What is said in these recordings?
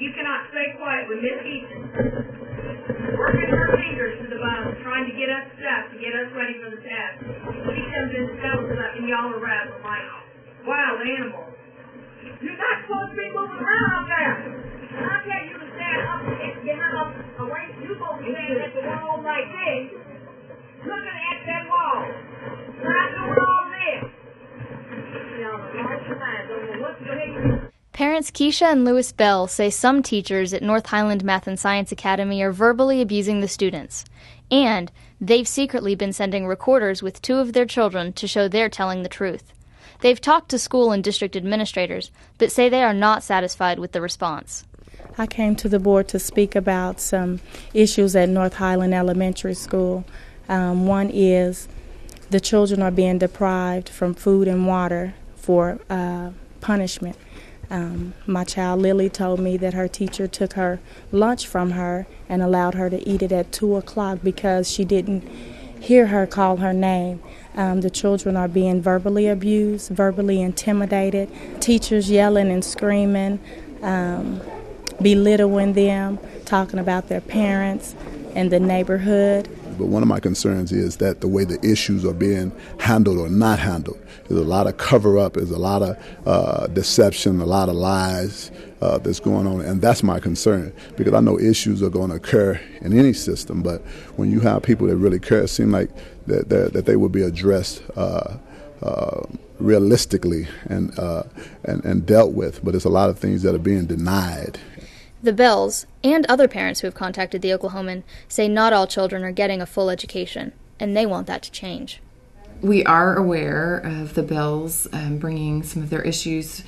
You cannot stay quiet with Miss Easton working her fingers to the bone, trying to get us stuff, to get us ready for the test. She comes in and tells us and y'all are rattling like wild animals. You're not supposed to be moving around out there. And I tell you to stand up and get up away. You're supposed to be standing at the wall like this, looking at that wall. Not doing all this. Y'all are lost your minds. Don't know what to do. Parents Keisha and Lewis Bell say some teachers at North Highland Math and Science Academy are verbally abusing the students, and they've secretly been sending recorders with 2 of their children to show they're telling the truth. They've talked to school and district administrators, but say they are not satisfied with the response. I came to the board to speak about some issues at North Highland Elementary School. One is the children are being deprived from food and water for punishment. My child Lily told me that her teacher took her lunch from her and allowed her to eat it at 2 o'clock because she didn't hear her call her name. The children are being verbally abused, verbally intimidated, teachers yelling and screaming, belittling them, talking about their parents and the neighborhood. But one of my concerns is that the way the issues are being handled or not handled. There's a lot of cover-up, there's a lot of deception, a lot of lies that's going on, and that's my concern, because I know issues are going to occur in any system, but when you have people that really care, it seems like that they will be addressed realistically and dealt with, but there's a lot of things that are being denied. The Bells, and other parents who have contacted the Oklahoman, say not all children are getting a full education, and they want that to change. We are aware of the Bells bringing some of their issues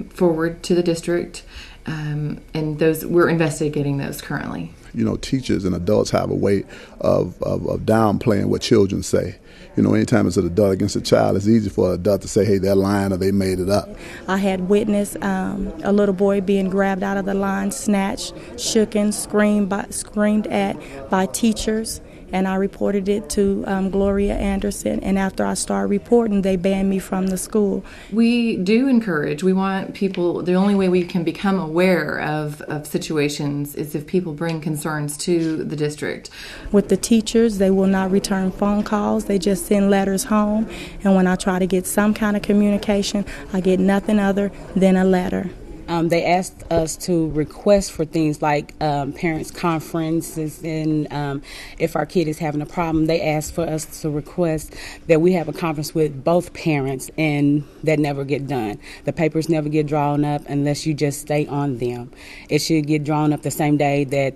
forward to the district, and those we're investigating those currently. You know, teachers and adults have a way of downplaying what children say. You know, anytime it's an adult against a child, it's easy for an adult to say, hey, they're lying or they made it up. I had witnessed a little boy being grabbed out of the line, snatched, shooken, screamed at by teachers, and I reported it to Gloria Anderson, and after I started reporting, they banned me from the school. We do encourage, we want people, the only way we can become aware of situations is if people bring concerns to the district. With the teachers, they will not return phone calls, they just send letters home, and when I try to get some kind of communication, I get nothing other than a letter. They asked us to request for things like parents' conferences, and if our kid is having a problem, they asked for us to request that we have a conference with both parents, and that never get done. The papers never get drawn up unless you just stay on them. It should get drawn up the same day that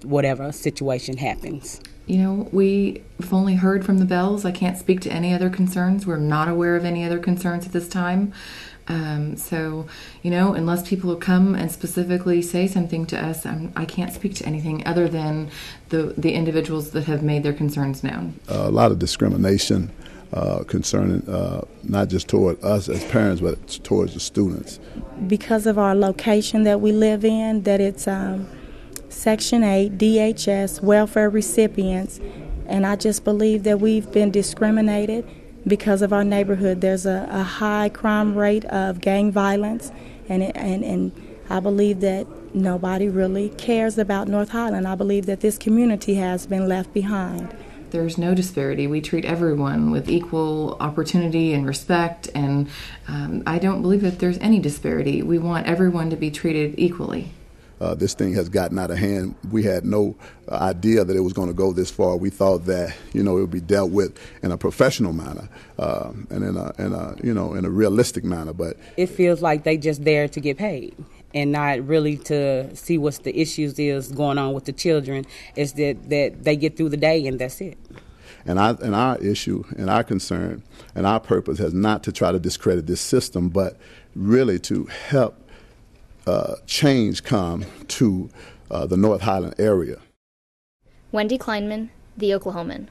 whatever situation happens. You know, we've only heard from the Bells. I can't speak to any other concerns. We're not aware of any other concerns at this time. So, you know, unless people come and specifically say something to us, I can't speak to anything other than the individuals that have made their concerns known. A lot of discrimination concerning not just toward us as parents, but towards the students. Because of our location that we live in, that it's Section 8, DHS, welfare recipients, and I just believe that we've been discriminated because of our neighborhood. There's a high crime rate of gang violence, and I believe that nobody really cares about North Highland. I believe that this community has been left behind. There's no disparity. We treat everyone with equal opportunity and respect, and I don't believe that there's any disparity. We want everyone to be treated equally. This thing has gotten out of hand. We had no idea that it was going to go this far. We thought that, you know, it would be dealt with in a professional manner and in a realistic manner. But it feels like they just there to get paid and not really to see what the issues is going on with the children. It's that they get through the day and that's it. And our issue and our concern and our purpose has not to try to discredit this system, but really to help change come to the North Highland area. Wendy Kleinman, The Oklahoman.